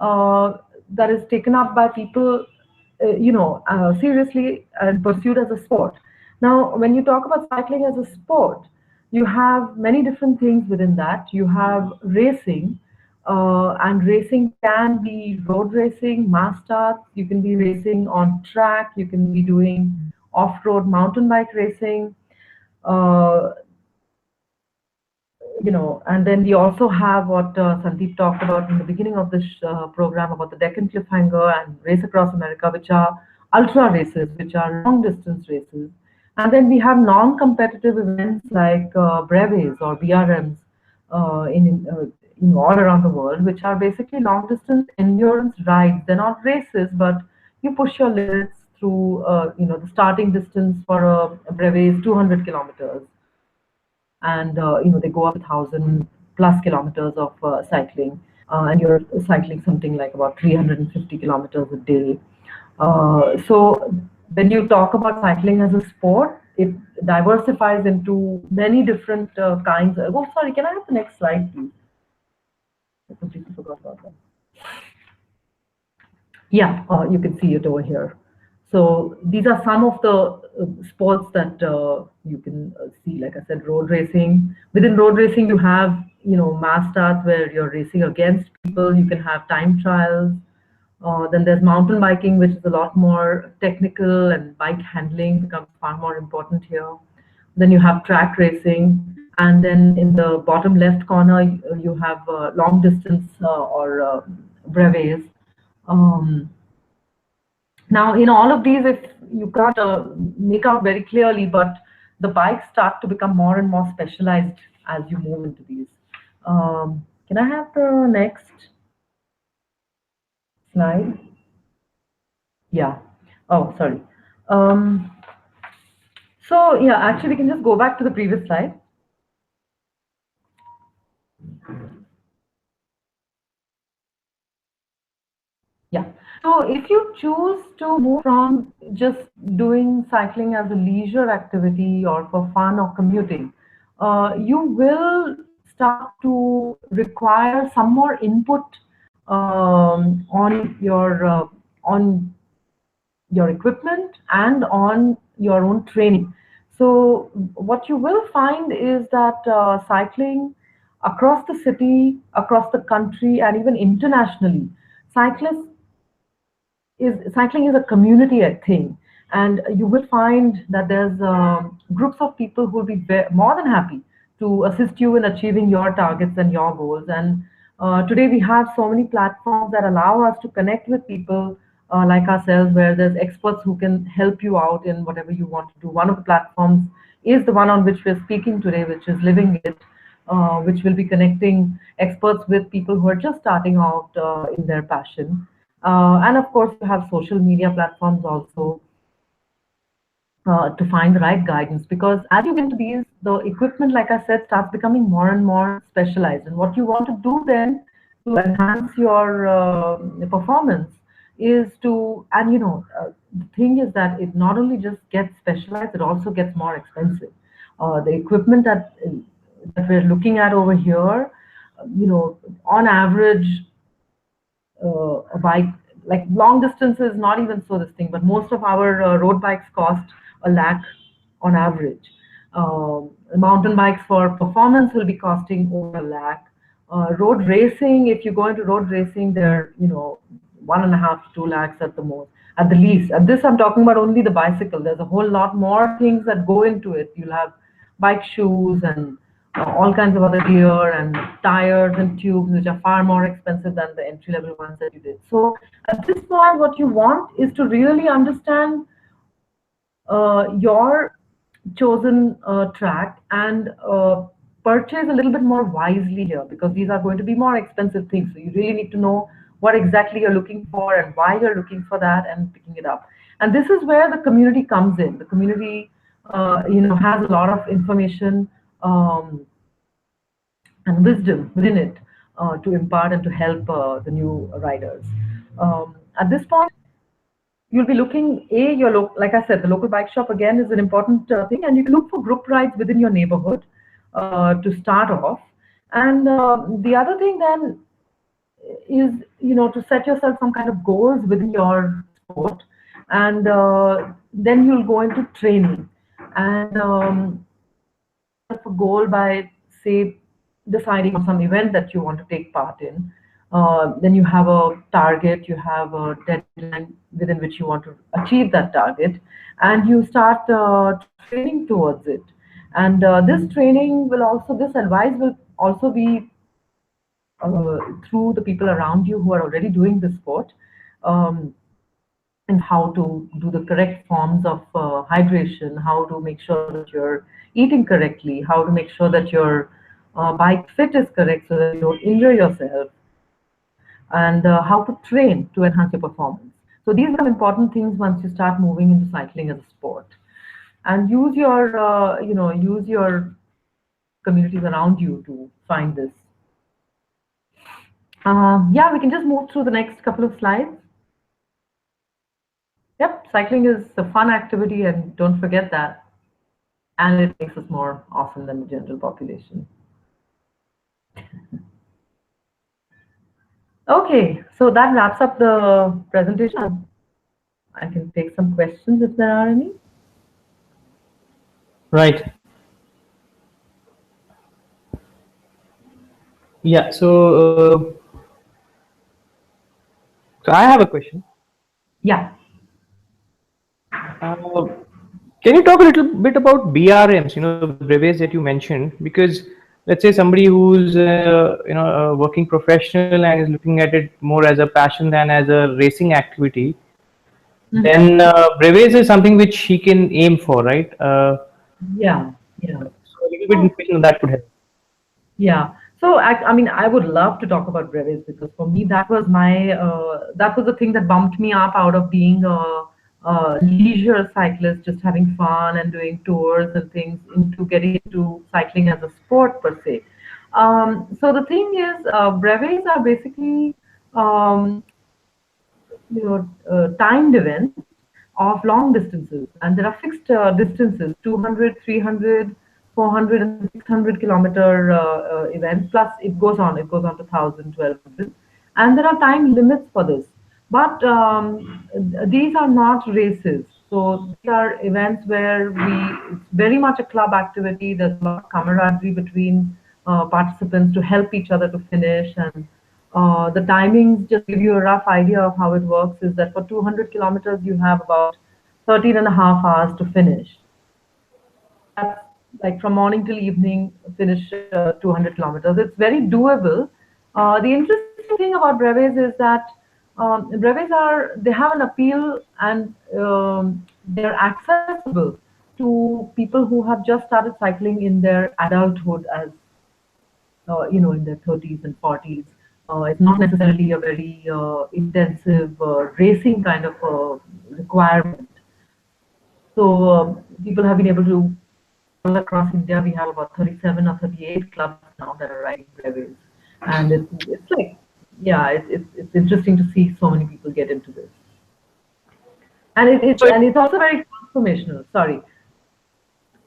uh, that is taken up by people, seriously, and pursued as a sport. Now, when you talk about cycling as a sport, you have many different things within that. You have racing, and racing can be road racing, mass starts. You can be racing on track. You can be doing off-road mountain bike racing. Uh, and then we also have what Sandeep talked about in the beginning of this program, about the Deccan Cliffhanger and Race Across America, which are ultra races, which are long distance races. And then we have non-competitive events like brevets or BRMs all around the world, which are basically long distance endurance rides. They're not races, but you push your limits through, the starting distance for a brevet is 200 kilometers, and they go up 1,000+ kilometers of cycling, and you're cycling something like about 350 kilometers a day. So when you talk about cycling as a sport, it diversifies into many different kinds. Oh, sorry, can I have the next slide, please? I completely forgot about that. Yeah, you can see it over here. So these are some of the sports that you can see. Like I said, road racing. Within road racing, you have mass starts where you're racing against people. You can have time trials. Then there's mountain biking, which is a lot more technical, and bike handling becomes far more important here. Then you have track racing, and then in the bottom left corner, you have long distance or brevets. Um, Now, in all of these, if you can't make out very clearly, but the bikes start to become more and more specialized as you move into these. Can I have the next slide. Yeah. Oh, sorry. Um, so yeah, actually, we can just go back to the previous slide. Yeah. So if you choose to move from just doing cycling as a leisure activity or for fun or commuting, you will start to require some more input on your equipment and on your own training. So what you will find is that cycling across the city, across the country, and even internationally, cyclists cycling is a community thing, and you will find that there's groups of people who will be more than happy to assist you in achieving your targets and your goals. And today we have so many platforms that allow us to connect with people like ourselves, where there's experts who can help you out in whatever you want to do. One of the platforms is the one on which we're speaking today, which is Livingit, which will be connecting experts with people who are just starting out in their passion. And of course, you have social media platforms also to find the right guidance, because as you get into these, the equipment, like I said, starts becoming more and more specialized. And what you want to do then to enhance your performance is to, and the thing is that it not only just gets specialized, it also gets more expensive. The equipment that we're looking at over here, on average, a bike, like long distance is not even so this thing, but most of our road bikes cost a lakh on average. Mountain bikes for performance will be costing over a lakh. Road racing, if you go into road racing, they're 1.5 to 2 lakhs at the most, at the least. And this I'm talking about only the bicycle. There's a whole lot more things that go into it. You'll have bike shoes and all kinds of other gear and tires and tubes, which are far more expensive than the entry level ones that you did. So at this point, what you want is to really understand your chosen track and purchase a little bit more wisely here, because these are going to be more expensive things. So you really need to know what exactly you're looking for and why you're looking for that and picking it up. And this is where the community comes in. The community, has a lot of information and wisdom within it to impart and to help the new riders. At this point, you'll be looking like I said, the local bike shop again is an important thing, and you can look for group rides within your neighborhood to start off. And the other thing then is to set yourself some kind of goals within your sport, and then you'll go into training. And a goal by, say, deciding on some event that you want to take part in. Then you have a target, you have a deadline within which you want to achieve that target, and you start training towards it. And this advice will also be through the people around you who are already doing this sport. And how to do the correct forms of hydration, how to make sure that you're eating correctly, how to make sure that your bike fit is correct so that you don't injure yourself, and how to train to enhance your performance. So these become important things once you start moving into cycling as a sport. And use your communities around you to find this. Yeah, we can just move through the next couple of slides. Yep, cycling is a fun activity, and don't forget that. And it makes us more awesome than the general population. Okay, so that wraps up the presentation. I can take some questions if there are any. Right. Yeah. So I have a question. Yeah. Can you talk a little bit about BRMs? The brevets that you mentioned, because let's say somebody who's a working professional and is looking at it more as a passion than as a racing activity, then brevets is something which he can aim for, right? Yeah. So a little bit information on that could help. Yeah. So I mean, I would love to talk about brevis because for me that was my that was the thing that bumped me up out of being a leisure cyclist, just having fun and doing tours and things, into getting into cycling as a sport per se. So the thing is, brevis are basically um, timed events of long distances, and there are fixed distances: 200, 300, 400, and 600 kilometer events. Plus it goes on to 1000, 1200, and there are time limits for this. But these are not races, so these are events where it's very much a club activity. There's a lot of camaraderie between participants to help each other to finish. And the timings, just to give you a rough idea of how it works, is that for 200 kilometers, you have about 13 and a half hours to finish. That's like from morning till evening, finish 200 kilometers. It's very doable. The interesting thing about breves is that breves they have an appeal, and they're accessible to people who have just started cycling in their adulthood, as in their 30s and 40s. It's not necessarily a very intensive racing kind of requirement. So people have been able to, all across India, we have about 37 or 38 clubs now that are riding brevis. And it's like, yeah, it's interesting to see so many people get into this. And So it's also very transformational. Sorry.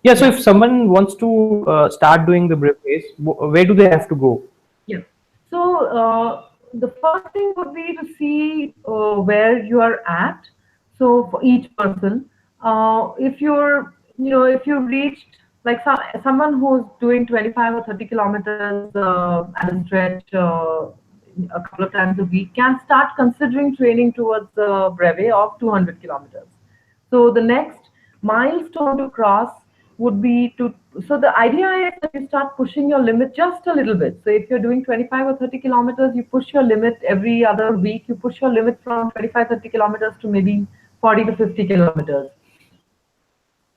yeah, so Yeah. if someone wants to start doing the brief race, where do they have to go? Yeah. So the first thing would be to see where you are at. So for each person, if if you reached like someone who's doing 25 or 30 kilometers at a stretch a couple of times a week can start considering training towards the brevet of 200 kilometers. So the next milestone to cross would be to, so the idea is that you start pushing your limit just a little bit. So if you're doing 25 or 30 kilometers, you push your limit every other week. You push your limit from 25, 30 kilometers to maybe 40 to 50 kilometers.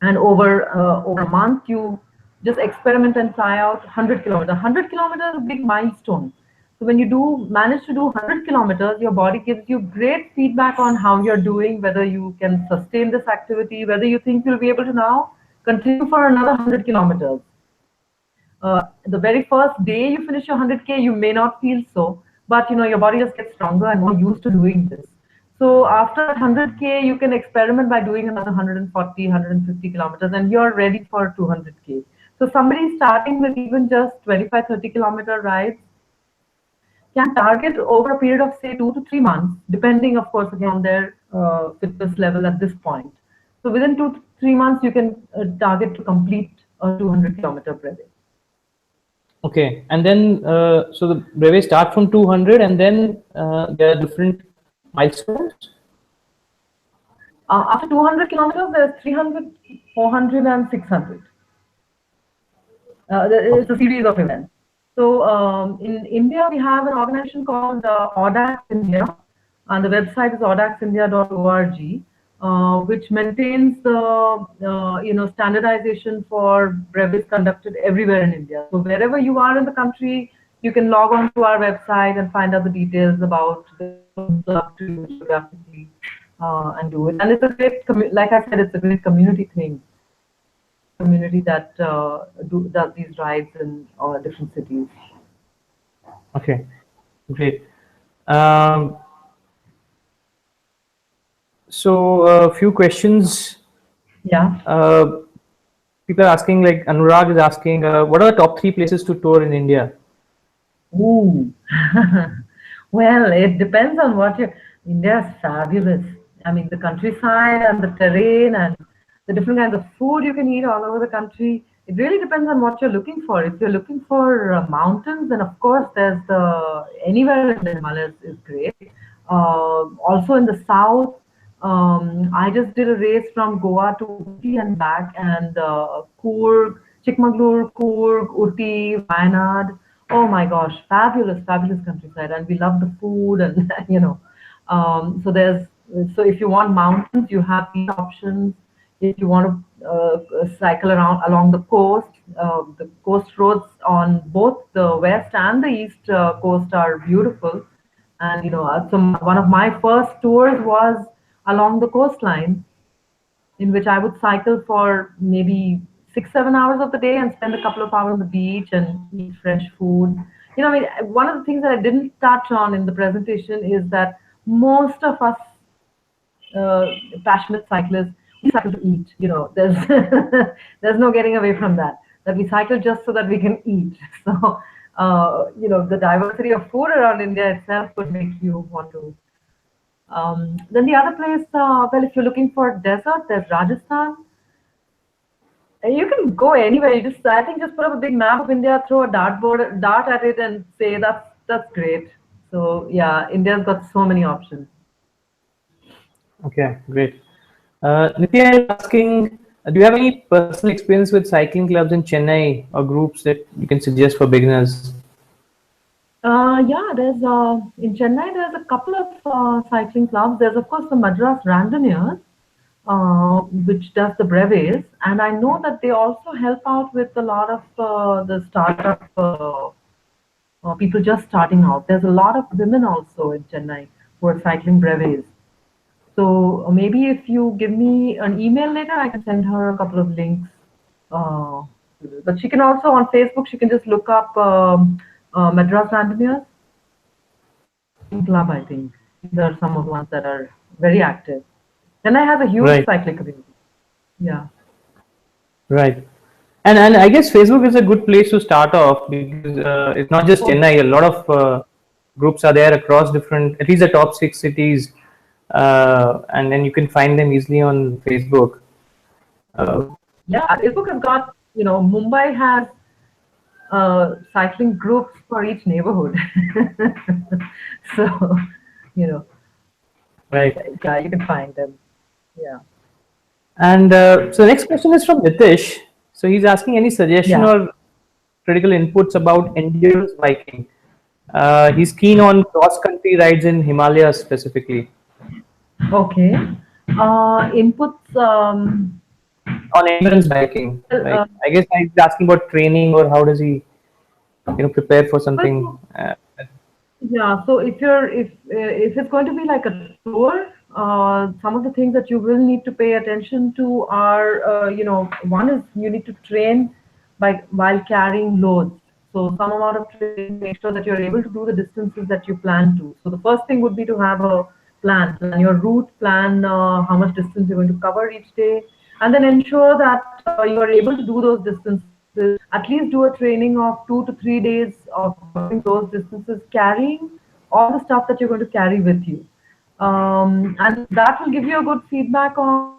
And over a month, you just experiment and try out 100 kilometers. 100 kilometers is a big milestone. So when you do manage to do 100 kilometers, your body gives you great feedback on how you're doing, whether you can sustain this activity, whether you think you'll be able to now continue for another 100 kilometers. The very first day you finish your 100K, you may not feel so, but your body just gets stronger and more used to doing this. So after 100K, you can experiment by doing another 140, 150 kilometers, and you're ready for 200K. So somebody starting with even just 25, 30 kilometer rides can target over a period of say 2 to 3 months, depending, of course, again on their fitness level at this point. So within 2 to 3 months, you can target to complete a 200 kilometer brevet. Okay, and then so the brevet start from 200, and then there are different milestones. After 200 kilometers, there's 300, 400, and 600. It's a series of events. So in India, we have an organization called Audax India, and the website is audaxindia.org, which maintains the standardization for brevis conducted everywhere in India. So wherever you are in the country, you can log on to our website and find out the details about the club to geographically and do it. And it's a great, like I said, it's a great community thing. Community that does these rides in different cities. Okay, great. Um, so a few questions. Yeah. People are asking, like Anurag is asking, what are the top 3 places to tour in India? Ooh. Well, it depends on what you. India is fabulous. I mean, the countryside and the terrain and the different kinds of food you can eat all over the country. It really depends on what you're looking for. If you're looking for mountains, then of course there's the anywhere in the Himalayas is great. Also in the south, I just did a race from Goa to Uti and back, and Coorg, Chikmagalur, Coorg, Uti, Wayanad. Oh my gosh, fabulous, fabulous countryside, and we love the food, and so if you want mountains, you have these options. If you want cycle around along the coast. The coast roads on both the west and the east coast are beautiful. And so one of my first tours was along the coastline, in which I would cycle for maybe 6, 7 hours of the day and spend a couple of hours on the beach and eat fresh food. I mean, one of the things that I didn't touch on in the presentation is that most of us uh, passionate cyclists, we cycle to eat. There's there's no getting away from that. That we cycle just so that we can eat. So, the diversity of food around India itself could make you want to. Then the other place, well, if you're looking for desert, there's Rajasthan. You can go anywhere. I think, just put up a big map of India, throw a dart at it, and say that's great. So yeah, India's got so many options. Okay, great. Nitya is asking, do you have any personal experience with cycling clubs in Chennai or groups that you can suggest for beginners? Yeah, there's in Chennai. There's a couple of cycling clubs. There's of course the Madras Randonneurs, which does the breves, and I know that they also help out with a lot of the startup people just starting out. There's a lot of women also in Chennai who are cycling breves. So maybe if you give me an email later, I can send her a couple of links. Uh, but she can also on Facebook. She can just look up Madras Randonneurs Club. I think these are some of the ones that are very active. Chennai has a huge Right, cycling community. Yeah. right. And I guess Facebook is a good place to start off because it's not just Oh, Chennai. A lot of groups are there across different, at least the top 6 cities, and then you can find them easily on Facebook. Uh, yeah. Facebook has got, Mumbai has cycling groups for each neighborhood. So, you know, right. yeah, you can find them. Yeah. And so the next question is from Nitish. So he's asking any suggestion Yeah. or critical inputs about endurance biking. He's keen on cross country rides in Himalayas specifically. Okay. Inputs. On endurance biking, Well, like I guess he's asking about training or how does he, prepare for well, something. so yeah, so if it's going to be like a tour, some of the things that you will need to pay attention to are, one is you need to train by while carrying loads. So some amount of training, make sure that you're able to do the distances that you plan to. So the first thing would be to have a plan your route, plan how much distance you're going to cover each day, and then ensure that you are able to do those distances. At least do a training of 2 to 3 days of covering those distances, carrying all the stuff that you're going to carry with you. And that will give you a good feedback on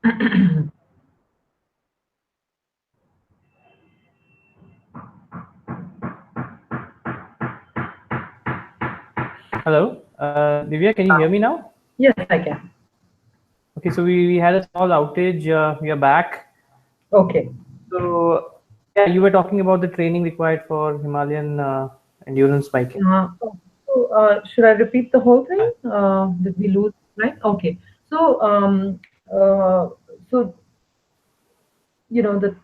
Hello, Divya, can you hear me now? Yes, I can. Okay, so we had a small outage. We are back. Okay. So, yeah, you were talking about the training required for Himalayan endurance biking. Should I repeat the whole thing? Did we lose, right? Okay. So, so the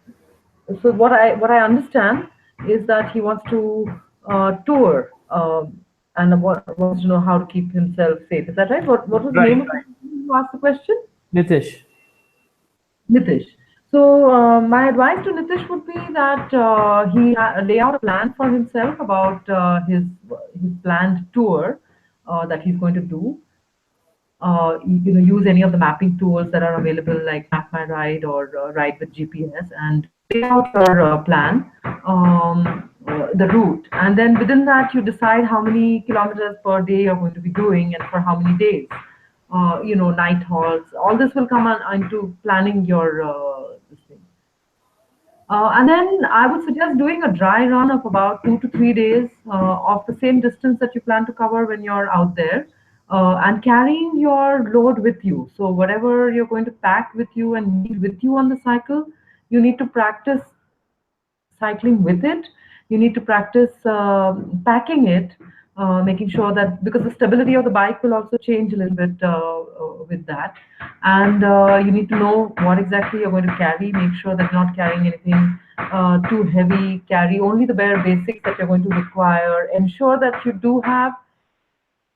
so what I understand is that he wants to tour and wants to know how to keep himself safe. Is that right? What was the Right, name of the right. person who asked the question? Nitish. Nitish. So my advice to Nitish would be that he lay out a plan for himself about his planned tour that he's going to do. Use any of the mapping tools that are available like Map My Ride or Ride with GPS, and lay out your plan, the route, and then within that you decide how many kilometers per day you're going to be doing and for how many days. Night halts. All this will come into planning your this thing. And then I would suggest doing a dry run of about 2 to 3 days of the same distance that you plan to cover when you're out there, and carrying your load with you. So whatever you're going to pack with you and need with you on the cycle, you need to practice cycling with it. You need to practice packing it, making sure that because the stability of the bike will also change a little bit with that. And you need to know what exactly you're going to carry. Make sure that you're not carrying anything too heavy. Carry only the bare basics that you're going to require. Ensure that you do have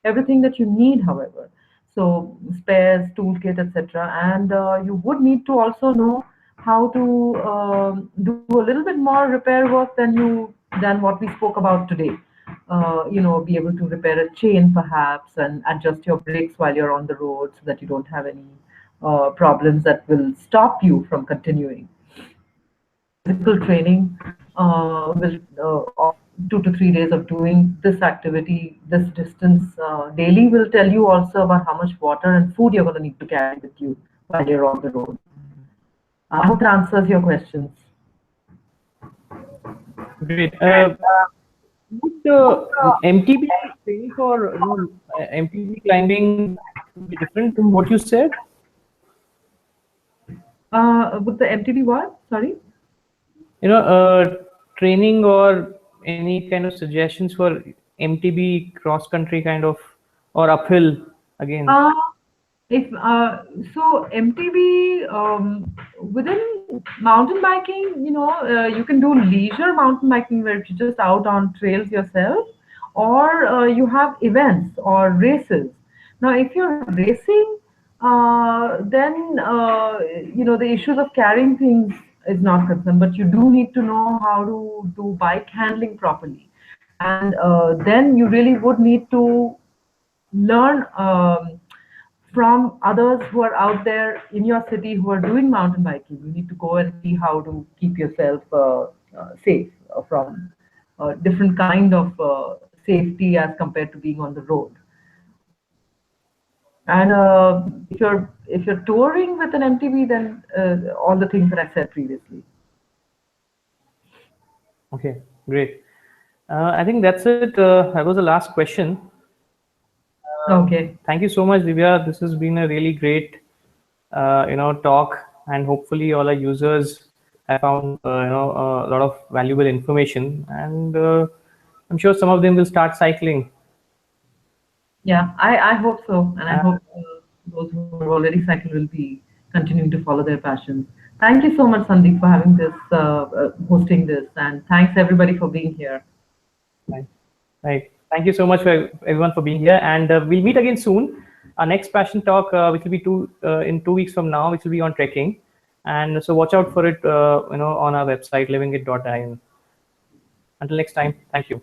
everything that you need, however. So spares, toolkit, etc. And you would need to also know how to do a little bit more repair work than what we spoke about today. Be able to repair a chain perhaps and adjust your brakes while you're on the road so that you don't have any problems that will stop you from continuing. Physical training will of 2 to 3 days of doing this activity, this distance daily will tell you also about how much water and food you're going to need to carry with you while you're on the road. I hope that answers your questions. Great. Would MTB training for MTB climbing be different from what you said? Would the MTB what? Sorry? Training or any kind of suggestions for MTB cross country kind of or uphill again. Uh, if so, MTB within mountain biking, you can do leisure mountain biking where you're just out on trails yourself, or you have events or races. Now, if you're racing, then the issues of carrying things is not concerned, but you do need to know how to do bike handling properly, and then you really would need to learn from others who are out there in your city who are doing mountain biking. You need to go and see how to keep yourself safe from different kind of safety as compared to being on the road. And if you're touring with an MTB, then all the things that I said previously. Okay, great. I think that's it. That was the last question. Okay. Thank you so much, Divya. This has been a really great, talk, and hopefully all our users have found, a lot of valuable information, and I'm sure some of them will start cycling. Yeah, I hope so, and I hope those who are already cycling will be continuing to follow their passions. Thank you so much, Sandeep, for having this, hosting this, and thanks everybody for being here. Right. Right. Thank you so much for everyone for being here, and we'll meet again soon. Our next passion talk, which will be in 2 weeks from now, which will be on trekking, and so watch out for it, on our website livingit.in. Until next time, thank you.